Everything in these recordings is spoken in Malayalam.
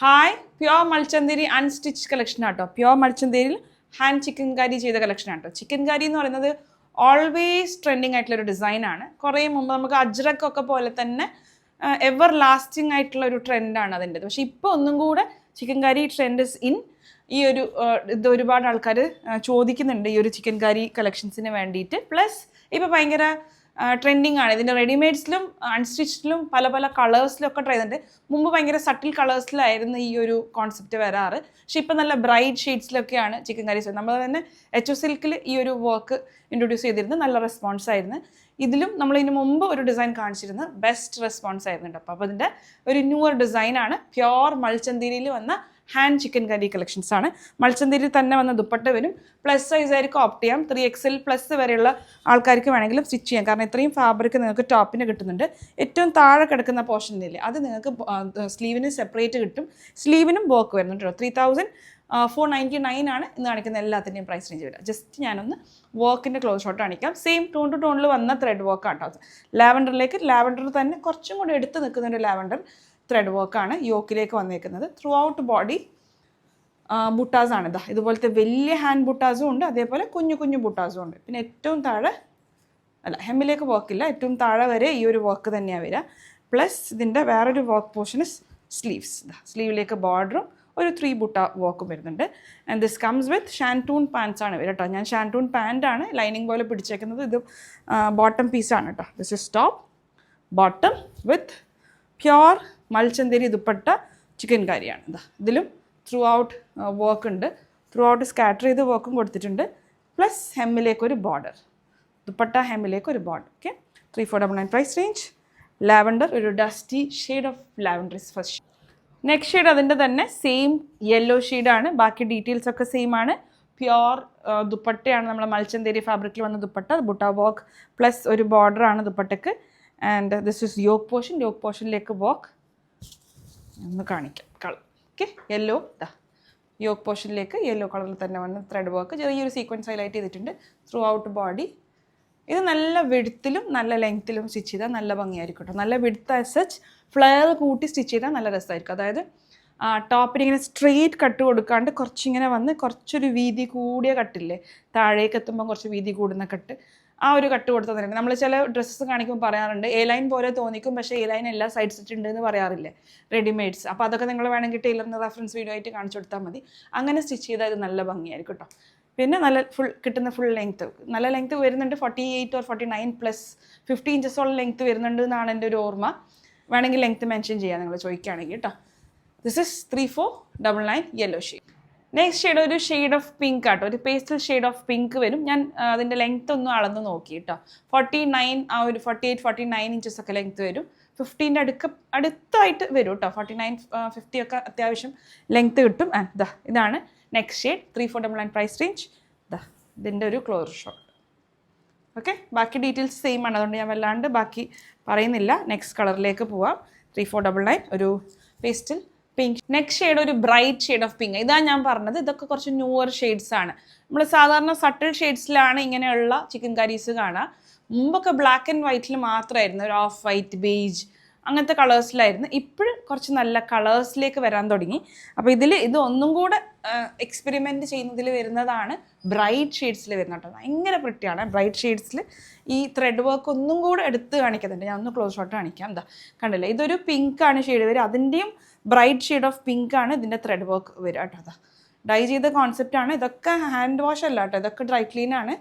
ഹായ്, പ്യോർ മൽച്ചന്തേരി അൺസ്റ്റിച്ച് കളക്ഷൻ ആട്ടോ. പ്യോർ മൽച്ചന്തേരിയിൽ ഹാൻഡ് ചിക്കൻ കറി ചെയ്ത കളക്ഷൻ ആട്ടോ. ചിക്കൻ കറി എന്ന് പറയുന്നത് ഓൾവേസ് ട്രെൻഡിങ് ആയിട്ടുള്ളൊരു ഡിസൈനാണ്. കുറേ മുമ്പ് നമുക്ക് അജ്രക്കൊക്കെ പോലെ തന്നെ എവർ ലാസ്റ്റിംഗ് ആയിട്ടുള്ള ഒരു ട്രെൻഡാണ് അതിൻ്റെത്. പക്ഷേ ഇപ്പോൾ ഒന്നും കൂടെ chicken curry trend is in. ഈ ഒരു ഇത് ഒരുപാട് ആൾക്കാർ ചോദിക്കുന്നുണ്ട് ഈ ഒരു ചിക്കൻ കറി കളക്ഷൻസിന് വേണ്ടിയിട്ട്. പ്ലസ് ഇപ്പോൾ ഭയങ്കര ട്രെൻഡിങ് ആണ്. ഇതിൻ്റെ റെഡിമെയ്ഡ്സിലും അൺസ്റ്റിച്ചിലും പല പല കളേഴ്സിലൊക്കെ ട്രൈ ചെയ്തിട്ടുണ്ട്. മുമ്പ് ഭയങ്കര സട്ടിൽ കളേഴ്സിലായിരുന്നു ഈ ഒരു കോൺസെപ്റ്റ് വരാറ്. പക്ഷേ ഇപ്പം നല്ല ബ്രൈറ്റ് ഷെയ്ഡ്സിലൊക്കെയാണ് ചിക്കൻ കറീസ്. നമ്മൾ തന്നെ എച്ച് ഒ സിൽക്കിൽ ഈ ഒരു വർക്ക് ഇൻട്രൊഡ്യൂസ് ചെയ്തിരുന്നു. നല്ല റെസ്പോൺസ് ആയിരുന്നു. ഇതിലും നമ്മൾ ഇതിന് മുമ്പ് ഒരു ഡിസൈൻ കാണിച്ചിരുന്നു, ബെസ്റ്റ് റെസ്പോൺസ് ആയിരുന്നു കേട്ടോ. അപ്പോൾ അതിൻ്റെ ഒരു ന്യൂവർ ഡിസൈനാണ്. പ്യോർ മൽച്ചന്തേരിയിൽ വന്ന ഹാൻഡ് ചിക്കൻ കറി കളക്ഷൻസ് ആണ്. മൽച്ചന്തേരിയിൽ തന്നെ വന്ന ദുപ്പട്ട വരും. പ്ലസ് സൈസ് ആയിരിക്കും ഓപ്റ്റ് ചെയ്യാം. 3XL പ്ലസ് വരെയുള്ള ആൾക്കാർക്ക് വേണമെങ്കിലും സ്റ്റിച്ച് ചെയ്യാം. കാരണം ഇത്രയും ഫാബ്രിക് നിങ്ങൾക്ക് ടോപ്പിന് കിട്ടുന്നുണ്ട്. ഏറ്റവും താഴെ കിടക്കുന്ന പോർഷനില്ലേ, അത് നിങ്ങൾക്ക് സ്ലീവിന് സെപ്പറേറ്റ് കിട്ടും. സ്ലീവിനും വർക്ക് വരുന്നുണ്ട് കേട്ടോ. 3499 ആണ് ഇന്ന് കാണിക്കുന്ന എല്ലാത്തിൻ്റെയും പ്രൈസ് റേഞ്ച് വരിക. ജസ്റ്റ് ഞാനൊന്ന് വർക്കിൻ്റെ ക്ലോസ് ഷോട്ട് കാണിക്കാം. സെയിം ടോൺ ടു ടോണിൽ വന്ന ത്രെഡ് വർക്ക് ആട്ടോ. ലാവൻഡർ തന്നെ കുറച്ചും കൂടി എടുത്ത് നിൽക്കുന്ന ഒരു ലാവൻഡർ ത്രെഡ് വർക്കാണ് യോക്കിലേക്ക് വന്നേക്കുന്നത്. ത്രൂ ഔട്ട് ബോഡി ബുട്ടാസ് ആണ്. ഇതുപോലത്തെ വലിയ ഹാൻഡ് ബുട്ടാസും ഉണ്ട്, അതേപോലെ കുഞ്ഞു കുഞ്ഞു ബുട്ടാസും ഉണ്ട്. പിന്നെ ഏറ്റവും താഴെ ഹെമ്മിലേക്ക് വർക്കില്ല, ഏറ്റവും താഴെ വരെ ഈ ഒരു വർക്ക് തന്നെയാണ് വരിക. പ്ലസ് ഇതിൻ്റെ വേറൊരു വർക്ക് പോർഷൻ സ്ലീവ്സ്. സ്ലീവിലേക്ക് ബോർഡറും ഒരു 3 ബുട്ട വർക്കും വരുന്നുണ്ട്. And this comes with shantoon pants ആണ് വരിക കേട്ടോ. ഞാൻ ഷാൻറ്റൂൺ പാൻറ്റാണ് ലൈനിങ് പോലെ പിടിച്ചേക്കുന്നത്. ഇത് ബോട്ടം പീസാണ് കേട്ടോ. This is top, bottom with pure മൽച്ചന്തേരി ദുപ്പട്ട ചിക്കൻ കറിയാണ്. ഇതിലും ത്രൂ ഔട്ട് വർക്ക് ഉണ്ട്. ത്രൂ ഔട്ട് സ്കാറ്റർ ചെയ്ത് വർക്കും കൊടുത്തിട്ടുണ്ട്. പ്ലസ് ഹെമ്മിലേക്കൊരു ബോർഡർ, ദുപ്പട്ട ഹെമ്മിലേക്കൊരു border. Okay, 3499 price range. Lavender, ഒരു dusty shade of lavender is first. Next shade അതിൻ്റെ തന്നെ സെയിം യെല്ലോ ഷെയ്ഡാണ്. ബാക്കി ഡീറ്റെയിൽസ് ഒക്കെ സെയിം ആണ്. പ്യോർ ദുപ്പട്ടയാണ്, നമ്മൾ മൽച്ചന്തേരി ഫാബ്രിക്കിൽ വന്ന ദുപ്പട്ട. ബുട്ട വർക്ക് പ്ലസ് ഒരു ബോർഡറാണ് ദുപ്പട്ടയ്ക്ക്. And this is yoke portion. Yoke പോർഷനിലേക്ക് വർക്ക് ഒന്ന് കാണിക്കാം കളർ. ഓക്കെ, യെല്ലോ യോക്ക് പോർഷനിലേക്ക് യെല്ലോ കളറിൽ തന്നെ വന്ന ത്രെഡ് വർക്ക് ചെറിയൊരു സീക്വൻസ് ഹൈലൈറ്റ് ചെയ്തിട്ടുണ്ട്. ത്രൂ ഔട്ട് ബോഡി ഇത് നല്ല വിഡ്ത്തിലും നല്ല ലെങ്ത്തിലും സ്റ്റിച്ച് ചെയ്താൽ നല്ല ഭംഗിയായിരിക്കും കേട്ടോ. നല്ല വിഡ്ത്ത് ആസ് സച്ച് ഫ്ലെയർ കൂട്ടി സ്റ്റിച്ച് ചെയ്താൽ നല്ല രസമായിരിക്കും. അതായത് ടോപ്പിന് ഇങ്ങനെ സ്ട്രെയിറ്റ് കട്ട് കൊടുക്കാണ്ട് കുറച്ചിങ്ങനെ വന്ന് കുറച്ചൊരു വീതി കൂടിയ കട്ടില്ലേ, താഴേക്ക് എത്തുമ്പോൾ കുറച്ച് വീതി കൂടുന്ന കട്ട്, ആ ഒരു കട്ട് കൊടുത്താൽ തന്നെ. നമ്മൾ ചില ഡ്രസ്സസ് കാണിക്കുമ്പോൾ പറയാറുണ്ട് എ ലൈൻ പോലെ തോന്നിക്കും, പക്ഷേ എ ലൈൻ എല്ലാ സൈഡ് സ്റ്റിച്ച് ഉണ്ട് എന്ന് പറയാറില്ലേ റെഡിമെയ്ഡ്സ്. അപ്പോൾ അതൊക്കെ നിങ്ങൾ വേണമെങ്കിൽ ടൈലറിന് റെഫറൻസ് വീഡിയോ ആയിട്ട് കാണിച്ചു കൊടുത്താൽ മതി. അങ്ങനെ സ്റ്റിച്ച് ചെയ്താൽ ഇത് നല്ല ഭംഗിയായിരിക്കും കേട്ടോ. പിന്നെ നല്ല കിട്ടുന്ന ഫുൾ ലെങ്ത്ത്, നല്ല ലെങ്ത്ത് വരുന്നുണ്ട്. 48 or 49 പ്ലസ് 50 ഇഞ്ചസോളം ലെങ്ത്ത് വരുന്നുണ്ട് എന്നാണ് എൻ്റെ ഒരു ഓർമ്മ. വേണമെങ്കിൽ ലെങ്ത്ത് മെൻഷൻ ചെയ്യാം നിങ്ങൾ ചോദിക്കുകയാണെങ്കിൽ കേട്ടോ. This is 3499 yellow shade. Next shade ഒരു ഷെയ്ഡ് ഓഫ് പിങ്ക് ആട്ടോ. ഒരു പേസ്റ്റൽ ഷെയ്ഡ് ഓഫ് പിങ്ക് വരും. ഞാൻ അതിൻ്റെ ലെങ്ത്ത് ഒന്ന് അളന്ന് നോക്കി കേട്ടോ. 49 ആ ഒരു 48-49 ഇഞ്ചസ് ഒക്കെ ലെങ്ത്ത് വരും. 50ൻ്റെ അടുത്തായിട്ട് വരും കേട്ടോ. 49-50 ഒക്കെ അത്യാവശ്യം ലെങ്ത്ത് കിട്ടും. ഇതാണ് നെക്സ്റ്റ് ഷെയ്ഡ്. 3499 price range. ഇതിൻ്റെ ഒരു ക്ലോസ് ഷോട്ട്. ഓക്കെ, ബാക്കി ഡീറ്റെയിൽസ് സെയിം ആണ്, അതുകൊണ്ട് ഞാൻ വല്ലാണ്ട് ബാക്കി പറയുന്നില്ല. നെക്സ്റ്റ് കളറിലേക്ക് പോവാം. 3499 ഒരു പേസ്റ്റൽ പിങ്ക്. നെക്സ്റ്റ് ഷെയ്ഡ് ഒരു ബ്രൈറ്റ് ഷെയ്ഡ് ഓഫ് പിങ്ക്. ഇതാണ് ഞാൻ പറഞ്ഞത്, ഇതൊക്കെ കുറച്ച് ന്യൂവർ ഷെയ്ഡ്സ് ആണ്. നമ്മൾ സാധാരണ സട്ടിൽ ഷെയ്ഡ്സിലാണ് ഇങ്ങനെയുള്ള ചിക്കൻ കറീസ് കാണുക. മുമ്പൊക്കെ ബ്ലാക്ക് ആൻഡ് വൈറ്റിൽ മാത്രമായിരുന്നു, ഒരു ഓഫ് വൈറ്റ്, ബേജ് അങ്ങനത്തെ കളേഴ്സിലായിരുന്നു. ഇപ്പോഴും കുറച്ച് നല്ല കളേഴ്സിലേക്ക് വരാൻ തുടങ്ങി. അപ്പോൾ ഇത് ഒന്നും കൂടെ എക്സ്പെരിമെൻറ്റ് ചെയ്യുന്നതിൽ വരുന്നതാണ് ബ്രൈറ്റ് ഷെയ്ഡ്സിൽ വരുന്ന കേട്ടോ. ഭയങ്കര പ്രിറ്റിയാണ് ബ്രൈറ്റ് ഷെയ്ഡ്സിൽ. ഈ ത്രെഡ് വർക്ക് ഒന്നും കൂടെ എടുത്ത് കാണിക്കുന്നുണ്ട്. ഞാൻ ഒന്ന് ക്ലോസ് ഷോട്ട് കാണിക്കാം. കണ്ടില്ലേ, ഇതൊരു പിങ്ക് ആണ് ഷെയ്ഡ് വരിക. അതിൻ്റെയും ബ്രൈറ്റ് ഷെയ്ഡ് ഓഫ് പിങ്ക് ആണ് ഇതിൻ്റെ ത്രെഡ് വർക്ക് വരിക കേട്ടോ. ഡൈ ചെയ്ത കോൺസെപ്റ്റാണ്. ഇതൊക്കെ ഹാൻഡ് വാഷ് അല്ല കേട്ടോ, ഇതൊക്കെ ഡ്രൈ ക്ലീൻ ആണ്.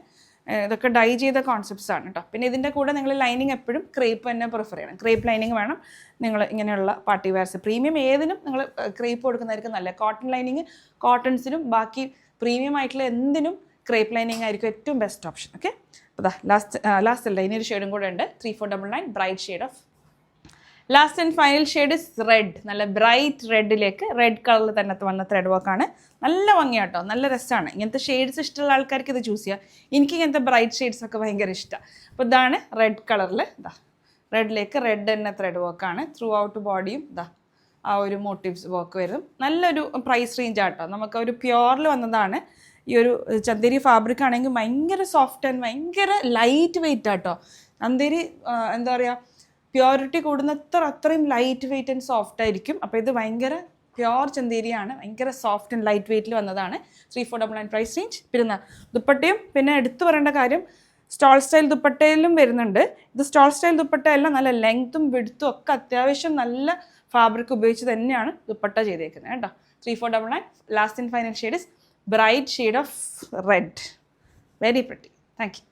ഇതൊക്കെ ഡൈ ചെയ്ത കോൺസെപ്റ്റ്സ് ആണ് കേട്ടോ. പിന്നെ ഇതിൻ്റെ കൂടെ നിങ്ങൾ ലൈനിങ് എപ്പോഴും ക്രേപ്പ് തന്നെ പ്രിഫർ ചെയ്യണം. ക്രേപ്പ് ലൈനിങ് വേണം നിങ്ങൾ ഇങ്ങനെയുള്ള പാർട്ടി വെയർസ്. പ്രീമിയം ഏതിനും നിങ്ങൾ ക്രേപ്പ് കൊടുക്കുന്നതായിരിക്കും നല്ല. കോട്ടൺ ലൈനിങ് കോട്ടൺസിനും ബാക്കി പ്രീമിയം ആയിട്ടുള്ള എന്തിനും ക്രേപ്പ് ലൈനിങ് ആയിരിക്കും ഏറ്റവും ബെസ്റ്റ് ഓപ്ഷൻ. ഓക്കെ, അപ്പോൾ ലാസ്റ്റ് അല്ല, ഇനിയൊരു ഷെയ്ഡും കൂടെ ഉണ്ട്. 3499 bright shade of. Last and final shade is red. നല്ല ബ്രൈറ്റ് റെഡിലേക്ക് റെഡ് കളറിൽ തന്നെ വന്ന ത്രെഡ് വർക്കാണ്. നല്ല ഭംഗിയാട്ടോ, നല്ല രസമാണ്. ഇങ്ങനത്തെ ഷെയ്ഡ്സ് ഇഷ്ടമുള്ള ആൾക്കാർക്ക് ഇത് ചൂസ് ചെയ്യാം. എനിക്ക് ഇങ്ങനത്തെ ബ്രൈറ്റ് ഷെയ്ഡ്സ് ഒക്കെ ഭയങ്കര ഇഷ്ടമാണ്. അപ്പോൾ ഇതാണ് റെഡ് കളറിൽ. റെഡിലേക്ക് റെഡ് തന്നെ ത്രെഡ് വർക്കാണ്. ത്രൂ ഔട്ട് ബോഡിയും ആ ഒരു മോട്ടീവ്സ് വർക്ക് വരും. നല്ലൊരു പ്രൈസ് റേഞ്ച് ആട്ടോ. നമുക്ക് ഒരു പ്യോറിൽ വന്നതാണ്. ഈ ഒരു ചന്തേരി ഫാബ്രിക് ആണെങ്കിൽ ഭയങ്കര സോഫ്റ്റ് ആൻഡ് ഭയങ്കര ലൈറ്റ് വെയിറ്റ് ആട്ടോ. ചന്തേരി എന്താ പറയുക, പ്യോറിറ്റി കൂടുന്നത്ര അത്രയും ലൈറ്റ് വെയിറ്റ് ആൻഡ് സോഫ്റ്റ് ആയിരിക്കും. അപ്പോൾ ഇത് ഭയങ്കര പ്യോർ ചന്തേരിയാണ്, ഭയങ്കര സോഫ്റ്റ് ആൻഡ് ലൈറ്റ് വെയ്റ്റിൽ വന്നതാണ്. 3499 പ്രൈസ് റേഞ്ച്. പിന്നെ ദുപ്പട്ടയും പിന്നെ എടുത്തു പറയേണ്ട കാര്യം സ്റ്റോൾ സ്റ്റൈൽ ദുപ്പട്ടയിലും വരുന്നുണ്ട്. ഇത് സ്റ്റോൾ സ്റ്റൈൽ ദുപ്പട്ടയെല്ലാം നല്ല ലെങ്ത്തും വിഡ്ത്തും ഒക്കെ അത്യാവശ്യം നല്ല ഫാബ്രിക് ഉപയോഗിച്ച് തന്നെയാണ് ദുപ്പട്ട ചെയ്തേക്കുന്നത് കേട്ടോ. 3499. Last and final shade is bright shade of red. Very pretty. Thank you.